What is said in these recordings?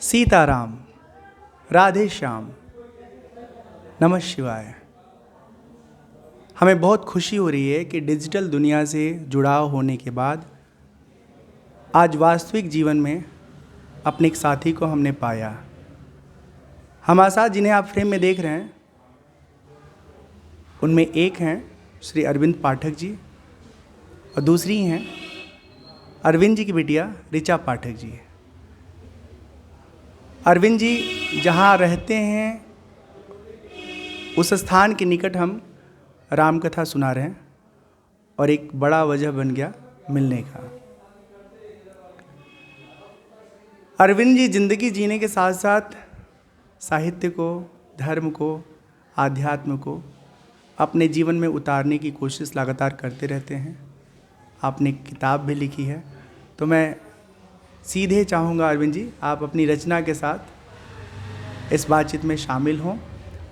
सीताराम, राधे श्याम, नमः शिवाय। हमें बहुत खुशी हो रही है कि डिजिटल दुनिया से जुड़ाव होने के बाद आज वास्तविक जीवन में अपने एक साथी को हमने पाया। हमारे साथ जिन्हें आप फ्रेम में देख रहे हैं उनमें एक हैं श्री अरविंद पाठक जी और दूसरी हैं अरविंद जी की बिटिया ऋचा पाठक जी। अरविंद जी जहाँ रहते हैं उस स्थान के निकट हम राम कथा सुना रहे हैं और एक बड़ा वजह बन गया मिलने का। अरविंद जी जिंदगी जीने के साथ साथ साहित्य को, धर्म को, आध्यात्म को अपने जीवन में उतारने की कोशिश लगातार करते रहते हैं। आपने एक किताब भी लिखी है, तो मैं सीधे चाहूँगा अरविंद जी आप अपनी रचना के साथ इस बातचीत में शामिल हों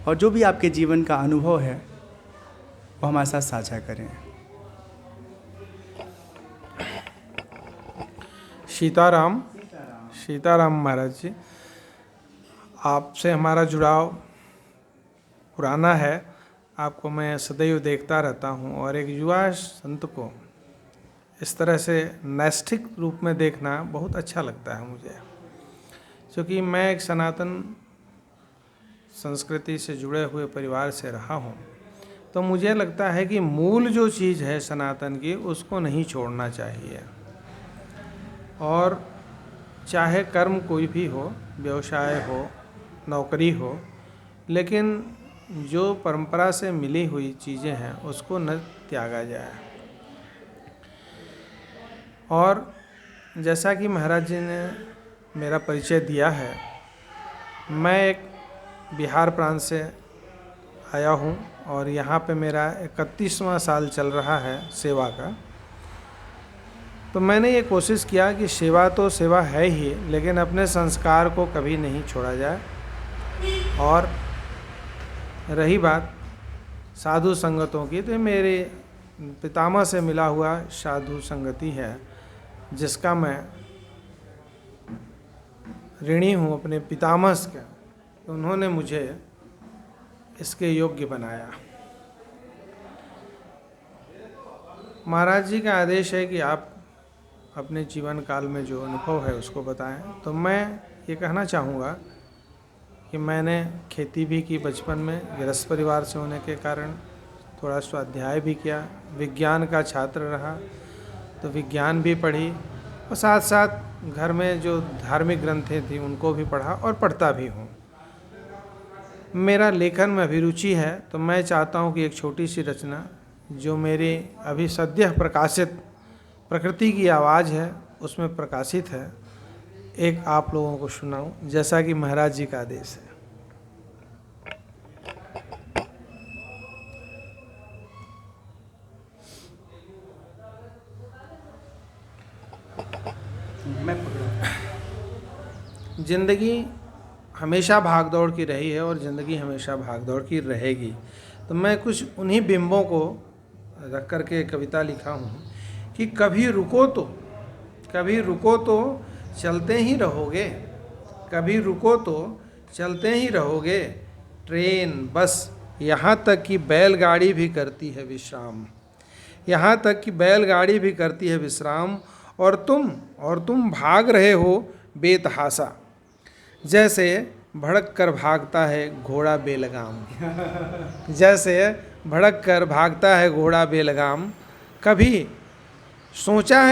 और जो भी आपके जीवन का अनुभव है वो हमारे साथ साझा करें। सीताराम। सीताराम महाराज जी, आपसे हमारा जुड़ाव पुराना है। आपको मैं सदैव देखता रहता हूँ और एक युवा संत को इस तरह से नैष्ठिक रूप में देखना बहुत अच्छा लगता है मुझे, क्योंकि मैं एक सनातन संस्कृति से जुड़े हुए परिवार से रहा हूँ। तो मुझे लगता है कि मूल जो चीज़ है सनातन की उसको नहीं छोड़ना चाहिए। और चाहे कर्म कोई भी हो, व्यवसाय हो, नौकरी हो, लेकिन जो परंपरा से मिली हुई चीज़ें हैं उसको न त्यागा जाए। और जैसा कि महाराज जी ने मेरा परिचय दिया है, मैं एक बिहार प्रांत से आया हूँ और यहाँ पे मेरा 31वां साल चल रहा है सेवा का। तो मैंने ये कोशिश किया कि सेवा तो सेवा है ही, लेकिन अपने संस्कार को कभी नहीं छोड़ा जाए। और रही बात साधु संगतों की, तो मेरे पितामह से मिला हुआ साधु संगति है जिसका मैं ऋणी हूँ अपने पितामह के। तो उन्होंने मुझे इसके योग्य बनाया। महाराज जी का आदेश है कि आप अपने जीवन काल में जो अनुभव है उसको बताएं। तो मैं ये कहना चाहूँगा कि मैंने खेती भी की बचपन में, गृहस्थ परिवार से होने के कारण थोड़ा स्वाध्याय भी किया, विज्ञान का छात्र रहा तो विज्ञान भी पढ़ी और साथ साथ घर में जो धार्मिक ग्रंथें थी उनको भी पढ़ा और पढ़ता भी हूँ। मेरा लेखन में अभिरुचि है, तो मैं चाहता हूँ कि एक छोटी सी रचना जो मेरी अभी सद्य प्रकाशित प्रकृति की आवाज़ है उसमें प्रकाशित है, एक आप लोगों को सुनाऊं जैसा कि महाराज जी का आदेश है। जिंदगी हमेशा भागदौड़ की रही है और ज़िंदगी हमेशा भागदौड़ की रहेगी। तो मैं कुछ उन्हीं बिंबों को रख कर के कविता लिखा हूँ कि कभी रुको तो चलते ही रहोगे, कभी रुको तो चलते ही रहोगे। ट्रेन, बस, यहाँ तक कि बैलगाड़ी भी करती है विश्राम, यहाँ तक कि बैलगाड़ी भी करती है विश्राम। और तुम भाग रहे हो बेतहासा, जैसे भड़क कर भागता है घोड़ा बेलगाम, जैसे भड़क कर भागता है घोड़ा बेलगाम। कभी सोचा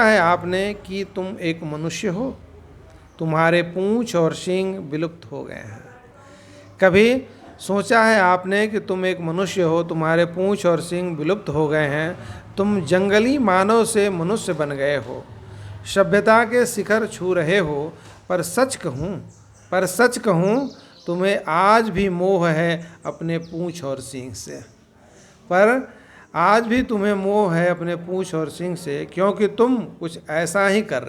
है आपने कि तुम एक मनुष्य हो, तुम्हारे पूंछ और सींग विलुप्त हो गए हैं। कभी सोचा है आपने कि तुम एक मनुष्य हो, तुम्हारे पूंछ और सींग विलुप्त हो गए हैं। तुम जंगली मानव से मनुष्य बन गए हो, सभ्यता के शिखर छू रहे हो। पर सच कहूँ तुम्हें आज भी मोह है अपने पूंछ और सींग से, पर आज भी तुम्हें मोह है अपने पूंछ और सींग से, क्योंकि तुम कुछ ऐसा ही कर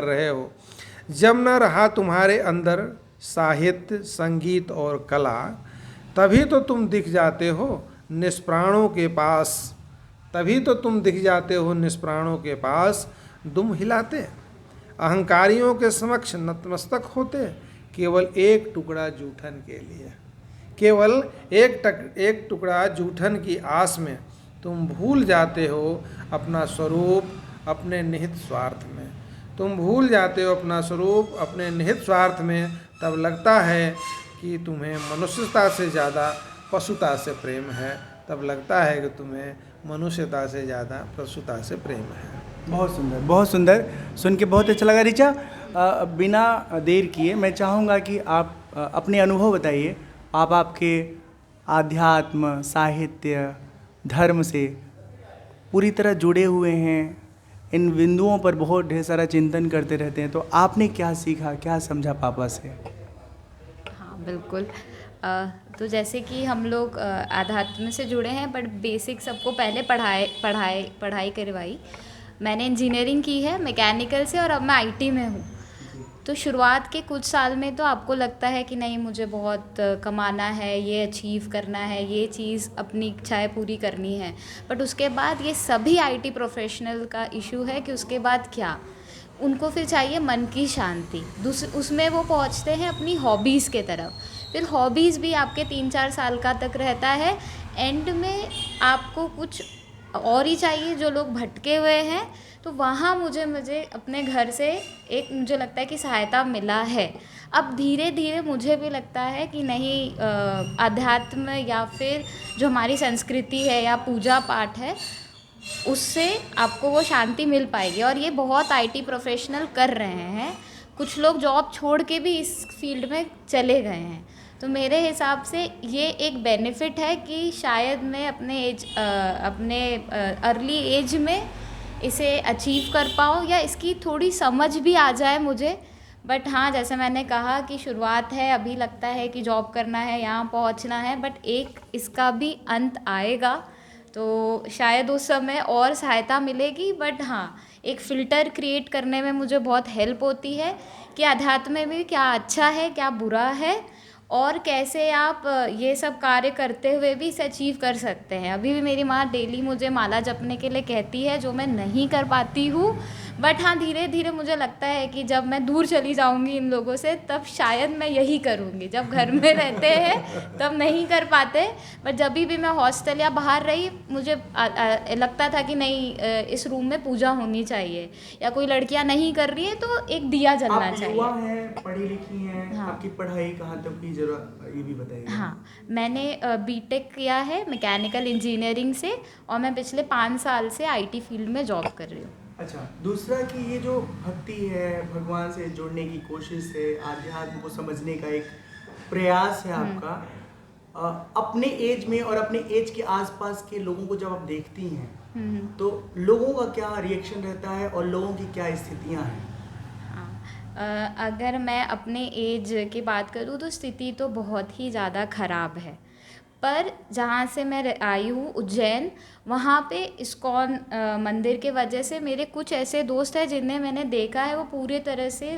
रहे हो। जब न रहा तुम्हारे अंदर साहित्य, संगीत और कला, तभी तो तुम दिख जाते हो निष्प्राणों के पास, दुम हिलाते, अहंकारियों के समक्ष नतमस्तक होते, केवल एक टुकड़ा जूठन के लिए। केवल एक टुकड़ा जूठन की आस में तुम भूल जाते हो अपना स्वरूप अपने निहित स्वार्थ में। तुम भूल जाते हो अपना स्वरूप अपने निहित स्वार्थ में। तब लगता है कि तुम्हें मनुष्यता से ज़्यादा पशुता से प्रेम है। तब लगता है कि तुम्हें मनुष्यता से ज़्यादा पशुता से प्रेम है। बहुत सुंदर, बहुत सुंदर। सुन के बहुत अच्छा लगा। ऋचा, बिना देर किए मैं चाहूँगा कि आप अपने अनुभव बताइए। आप आपके आध्यात्म, साहित्य, धर्म से पूरी तरह जुड़े हुए हैं, इन बिंदुओं पर बहुत ढेर सारा चिंतन करते रहते हैं, तो आपने क्या सीखा, क्या समझा पापा से? हाँ बिल्कुल। तो जैसे कि हम लोग आध्यात्म से जुड़े हैं, बट बेसिक सबको पहले पढ़ाई करवाई। मैंने इंजीनियरिंग की है मैकेनिकल से, और अब मैं आईटी में हूँ। तो शुरुआत के कुछ साल में तो आपको लगता है कि नहीं, मुझे बहुत कमाना है, ये अचीव करना है, ये चीज़ अपनी इच्छाएं पूरी करनी है। बट उसके बाद ये सभी आईटी प्रोफेशनल का इशू है कि उसके बाद क्या, उनको फिर चाहिए मन की शांति। उसमें वो पहुंचते हैं अपनी हॉबीज़ के तरफ। फिर हॉबीज़ भी आपके 3-4 साल का तक रहता है। एंड में आपको कुछ और ही चाहिए। जो लोग भटके हुए हैं, तो वहाँ मुझे अपने घर से एक, मुझे लगता है कि सहायता मिला है। अब धीरे धीरे मुझे भी लगता है कि नहीं, अध्यात्म या फिर जो हमारी संस्कृति है या पूजा पाठ है, उससे आपको वो शांति मिल पाएगी। और ये बहुत आईटी प्रोफेशनल कर रहे हैं। कुछ लोग जॉब छोड़ के भी इस फील्ड में चले गए हैं। तो मेरे हिसाब से ये एक बेनिफिट है कि शायद मैं अपने अर्ली एज में इसे अचीव कर पाऊँ, या इसकी थोड़ी समझ भी आ जाए मुझे। बट हाँ, जैसे मैंने कहा कि शुरुआत है, अभी लगता है कि जॉब करना है, यहाँ पहुँचना है, बट एक इसका भी अंत आएगा। तो शायद उस समय और सहायता मिलेगी। बट हाँ, एक फ़िल्टर क्रिएट करने में मुझे बहुत हेल्प होती है कि अध्यात्म में भी क्या अच्छा है, क्या बुरा है, और कैसे आप ये सब कार्य करते हुए भी इसे अचीव कर सकते हैं। अभी भी मेरी माँ डेली मुझे माला जपने के लिए कहती है, जो मैं नहीं कर पाती हूँ। बट हाँ, धीरे धीरे मुझे लगता है कि जब मैं दूर चली जाऊँगी इन लोगों से, तब शायद मैं यही करूँगी। जब घर में रहते हैं तब नहीं कर पाते, बट जब भी मैं हॉस्टल या बाहर रही, मुझे लगता था कि नहीं, इस रूम में पूजा होनी चाहिए, या कोई लड़कियाँ नहीं कर रही है तो एक दिया जलना आप चाहिए। युवा हैं, पढ़ी लिखी हैं, हाँ। आपकी पढ़ाई कहाँ तक की जरूरत, ये भी बताइए। हाँ, मैंने बीटेक किया है मैकेनिकल इंजीनियरिंग से, और मैं पिछले 5 साल से आईटी फील्ड में जॉब कर रही हूँ। अच्छा, दूसरा कि ये जो भक्ति है, भगवान से जुड़ने की कोशिश है, आध्यात्म को समझने का एक प्रयास है आपका, अपने एज में और अपने एज के आसपास के लोगों को जब आप देखती हैं, तो लोगों का क्या रिएक्शन रहता है और लोगों की क्या स्थितियां हैं? अगर मैं अपने एज की बात करूँ तो स्थिति तो बहुत ही ज़्यादा ख़राब है। पर जहाँ से मैं आई हूँ उज्जैन, वहाँ पे इस्कॉन मंदिर के वजह से मेरे कुछ ऐसे दोस्त हैं जिन्हें मैंने देखा है वो पूरे तरह से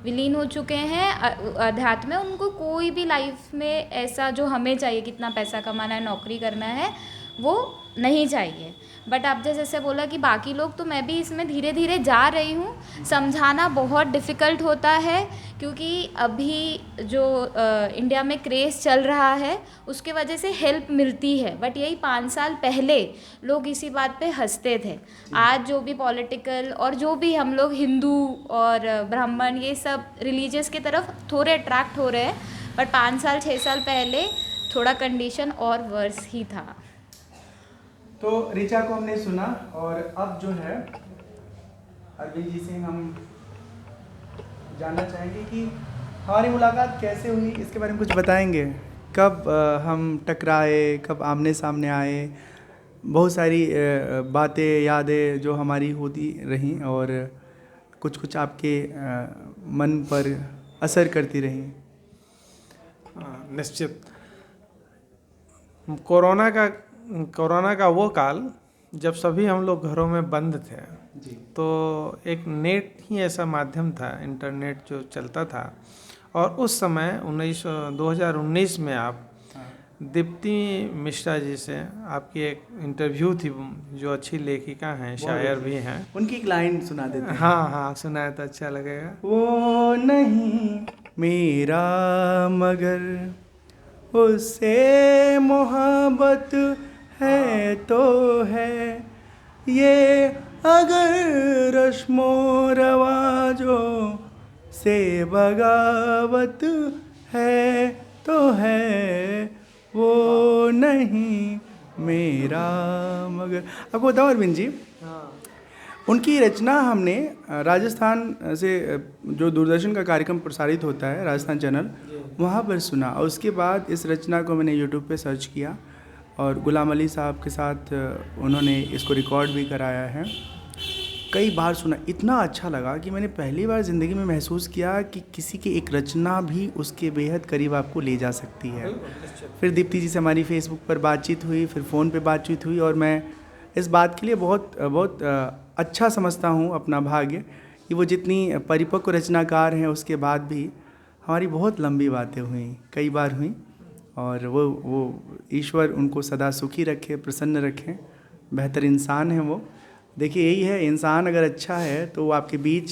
विलीन हो चुके हैं अध्यात्म में। उनको कोई भी लाइफ में ऐसा जो हमें चाहिए, कितना पैसा कमाना है, नौकरी करना है, वो नहीं चाहिए। बट आप जैसे बोला कि बाकी लोग, तो मैं भी इसमें धीरे धीरे जा रही हूँ। समझाना बहुत डिफ़िकल्ट होता है, क्योंकि अभी जो इंडिया में क्रेज़ चल रहा है उसके वजह से हेल्प मिलती है। बट यही 5 साल पहले लोग इसी बात पे हंसते थे। आज जो भी पॉलिटिकल और जो भी हम लोग हिंदू और ब्राह्मण, ये सब रिलीजियस की तरफ थोड़े अट्रैक्ट हो रहे हैं। बट 5 साल 6 साल पहले थोड़ा कंडीशन और वर्स ही था। तो ऋचा को हमने सुना, और अब जो है अरविंद जी से हम जानना चाहेंगे कि हमारी मुलाकात कैसे हुई, इसके बारे में कुछ बताएंगे। कब हम टकराए, कब आमने सामने आए, बहुत सारी बातें, यादें जो हमारी होती रहीं और कुछ कुछ आपके मन पर असर करती रहीं। निश्चित। कोरोना का वो काल जब सभी हम लोग घरों में बंद थे जी। तो एक नेट ही ऐसा माध्यम था, इंटरनेट जो चलता था। और उस समय 2019 में आप दीप्ति मिश्रा जी से आपकी एक इंटरव्यू थी, जो अच्छी लेखिका हैं, शायर भी हैं। उनकी एक लाइन सुना देते हैं। हाँ हाँ, सुनाए तो अच्छा लगेगा। वो नहीं मेरा मगर उससे मोहब्बत है तो है, ये अगर रस्मो रवाजों से बगावत है तो है, वो नहीं मेरा मगर। आपको बताओ अरविंद जी, उनकी रचना हमने राजस्थान से जो दूरदर्शन का कार्यक्रम प्रसारित होता है, राजस्थान चैनल, वहाँ पर सुना, और उसके बाद इस रचना को मैंने यूट्यूब पे सर्च किया और गुलाम अली साहब के साथ उन्होंने इसको रिकॉर्ड भी कराया है। कई बार सुना, इतना अच्छा लगा कि मैंने पहली बार ज़िंदगी में महसूस किया कि किसी की एक रचना भी उसके बेहद करीब आपको ले जा सकती है। फिर दीप्ति जी से हमारी फेसबुक पर बातचीत हुई, फिर फ़ोन पे बातचीत हुई, और मैं इस बात के लिए बहुत अच्छा समझता हूँ अपना भाग्य कि वो जितनी परिपक्व रचनाकार हैं उसके बाद भी हमारी बहुत लंबी बातें हुई, कई बार हुई, और वो ईश्वर उनको सदा सुखी रखे, प्रसन्न रखें। बेहतर इंसान है वो। देखिए यही है, इंसान अगर अच्छा है तो वो आपके बीच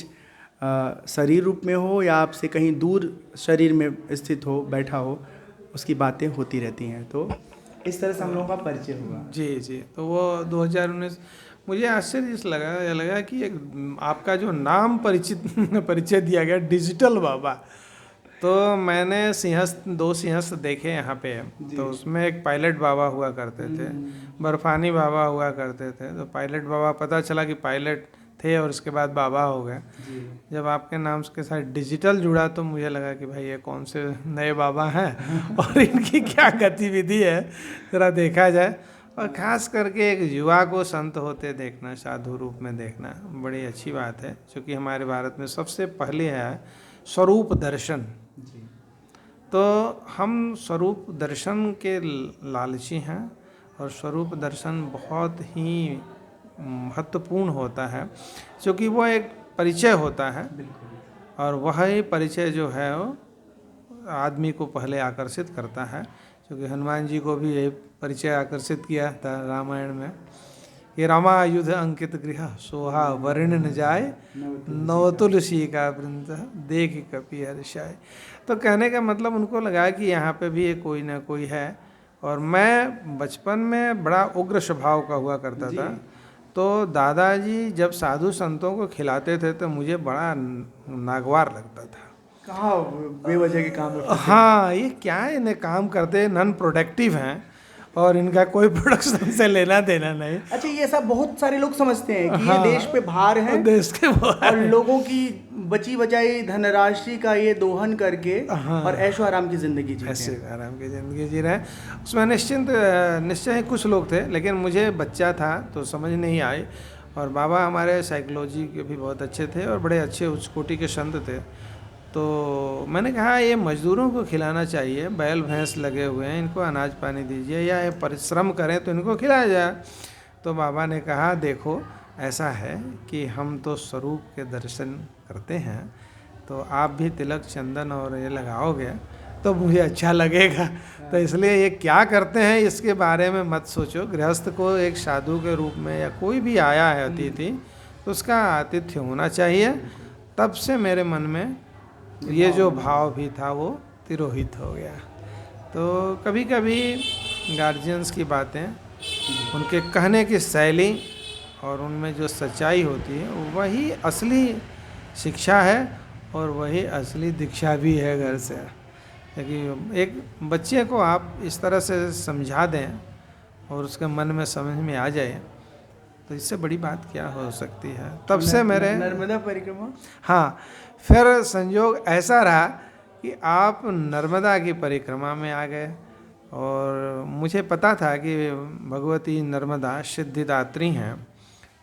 शरीर रूप में हो या आपसे कहीं दूर शरीर में स्थित हो, बैठा हो, उसकी बातें होती रहती हैं। तो इस तरह से हम लोगों का परिचय हुआ। जी जी। तो वो 2019 मुझे आश्चर्य इस लगा कि एक आपका जो नाम परिचय दिया गया, डिजिटल बाबा, तो मैंने दो सिंहस्थ देखे यहाँ पे। तो उसमें एक पायलट बाबा हुआ करते थे, बर्फानी बाबा हुआ करते थे। तो पायलट बाबा, पता चला कि पायलट थे और उसके बाद बाबा हो गए। जब आपके नाम के साथ डिजिटल जुड़ा तो मुझे लगा कि भाई ये कौन से नए बाबा हैं और इनकी क्या गतिविधि है, ज़रा देखा जाए। और ख़ास करके एक युवा को संत होते देखना, साधु रूप में देखना बड़ी अच्छी बात है, क्योंकि हमारे भारत में सबसे पहले है स्वरूप दर्शन। तो हम स्वरूप दर्शन के लालची हैं, और स्वरूप दर्शन बहुत ही महत्वपूर्ण होता है, क्योंकि वो एक परिचय होता है, और वही परिचय जो है वो आदमी को पहले आकर्षित करता है। क्योंकि हनुमान जी को भी ये परिचय आकर्षित किया था रामायण में, ये रामायुध अंकित गृह सोहा वर्ण न जाए, नव तुलसी का वृंद देख कपि हर्षाय। तो कहने का मतलब उनको लगा कि यहाँ पे भी कोई ना कोई है। और मैं बचपन में बड़ा उग्र स्वभाव का हुआ करता था, तो दादाजी जब साधु संतों को खिलाते थे तो मुझे बड़ा नागवार लगता था। कहाँ बेवजह के काम करते? हाँ, ये क्या है, इन्हें काम करते नॉन प्रोडक्टिव हैं और इनका कोई प्रोडक्शन से लेना देना नहीं। अच्छा, ये सब बहुत सारे लोग समझते हैं कि हाँ, ये देश पे भार है, देश के भार और लोगों की बची बचाई धनराशि का ये दोहन करके और ऐशो आराम की जिंदगी जीते हैं। ऐसे आराम की ज़िंदगी जी रहे हैं। उसमें निश्चय ही कुछ लोग थे, लेकिन मुझे बच्चा था तो समझ नहीं आई। और बाबा हमारे साइकोलॉजी के भी बहुत अच्छे थे और बड़े अच्छे उच्च कोटि के संत थे। तो मैंने कहा ये मजदूरों को खिलाना चाहिए, बैल भैंस लगे हुए हैं, इनको अनाज पानी दीजिए, या ये परिश्रम करें तो इनको खिलाया जाए। तो बाबा ने कहा देखो ऐसा है कि हम तो स्वरूप के दर्शन करते हैं, तो आप भी तिलक चंदन और ये लगाओगे तो मुझे अच्छा लगेगा। तो इसलिए ये क्या करते हैं इसके बारे में मत सोचो। गृहस्थ को एक साधु के रूप में या कोई भी आया है अतिथि, तो उसका आतिथ्य होना चाहिए। तब से मेरे मन में ये जो भाव भी था वो तिरोहित हो गया। तो कभी कभी गार्जियंस की बातें, उनके कहने की शैली और उनमें जो सच्चाई होती है वही असली शिक्षा है और वही असली दीक्षा भी है घर से। क्योंकि एक बच्चे को आप इस तरह से समझा दें और उसके मन में समझ में आ जाए तो इससे बड़ी बात क्या हो सकती है। तब से मेरे नर्मदा परिक्रमा, हाँ, फिर संयोग ऐसा रहा कि आप नर्मदा की परिक्रमा में आ गए। और मुझे पता था कि भगवती नर्मदा सिद्धिदात्री हैं,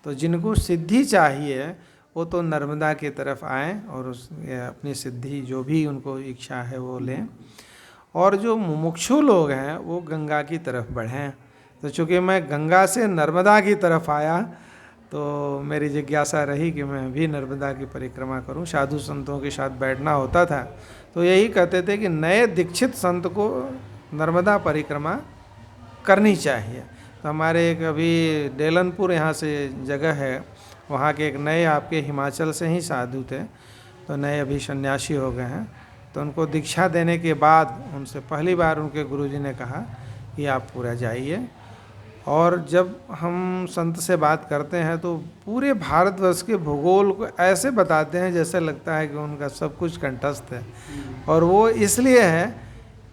तो जिनको सिद्धि चाहिए वो तो नर्मदा की तरफ आएँ और उस अपनी सिद्धि जो भी उनको इच्छा है वो लें। और जो मुमुक्षु लोग हैं वो गंगा की तरफ बढ़ें। तो चूँकि मैं गंगा से नर्मदा की तरफ आया तो मेरी जिज्ञासा रही कि मैं भी नर्मदा की परिक्रमा करूं। साधु संतों के साथ बैठना होता था तो यही कहते थे कि नए दीक्षित संत को नर्मदा परिक्रमा करनी चाहिए। तो हमारे एक अभी डेलनपुर यहाँ से जगह है, वहाँ के एक नए आपके हिमाचल से ही साधु थे, तो नए अभी सन्यासी हो गए हैं। तो उनको दीक्षा देने के बाद उनसे पहली बार उनके गुरुजी ने कहा कि आप पूरा जाइए। और जब हम संत से बात करते हैं तो पूरे भारतवर्ष के भूगोल को ऐसे बताते हैं जैसे लगता है कि उनका सब कुछ कंठस्थ है। और वो इसलिए है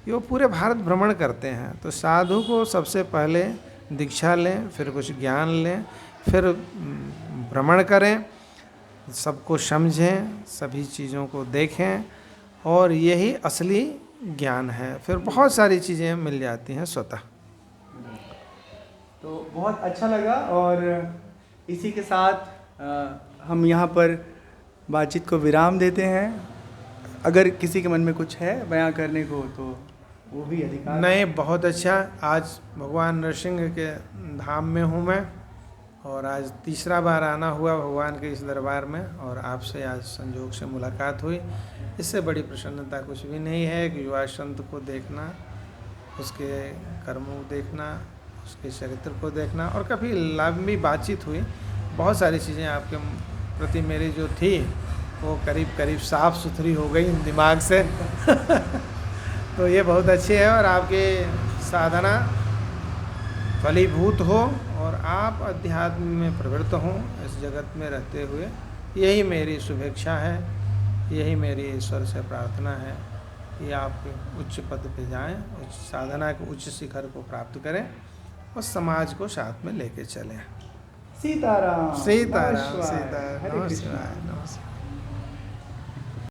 कि वो पूरे भारत भ्रमण करते हैं। तो साधु को सबसे पहले दीक्षा लें, फिर कुछ ज्ञान लें, फिर भ्रमण करें, सबको समझें, सभी चीज़ों को देखें, और यही असली ज्ञान है। फिर बहुत सारी चीज़ें मिल जाती हैं स्वतः। तो बहुत अच्छा लगा, और इसी के साथ हम यहाँ पर बातचीत को विराम देते हैं। अगर किसी के मन में कुछ है बयां करने को तो वो भी अधिकार। नहीं, बहुत अच्छा। आज भगवान नरसिंह के धाम में हूँ मैं, और आज तीसरा बार आना हुआ भगवान के इस दरबार में, और आपसे आज संयोग से मुलाकात हुई। इससे बड़ी प्रसन्नता कुछ भी नहीं है कि युवा संत को देखना, उसके कर्मों को देखना, उसके चरित्र को देखना, और काफ़ी लंबी बातचीत हुई। बहुत सारी चीज़ें आपके प्रति मेरी जो थी वो करीब करीब साफ़ सुथरी हो गई दिमाग से तो ये बहुत अच्छे है, और आपके साधना फलीभूत हो और आप अध्यात्म में प्रवृत्त हों इस जगत में रहते हुए। यही मेरी शुभेच्छा है, यही मेरी ईश्वर से प्रार्थना है कि आप उच्च पद पे जाएं, उच्च साधना के उच्च शिखर को प्राप्त करें और समाज को साथ में लेके चलें। सीताराम सीताराम नमः शिवाय, सीताराम हरे नमः कृष्णा। शिवाय, नमः शिवाय।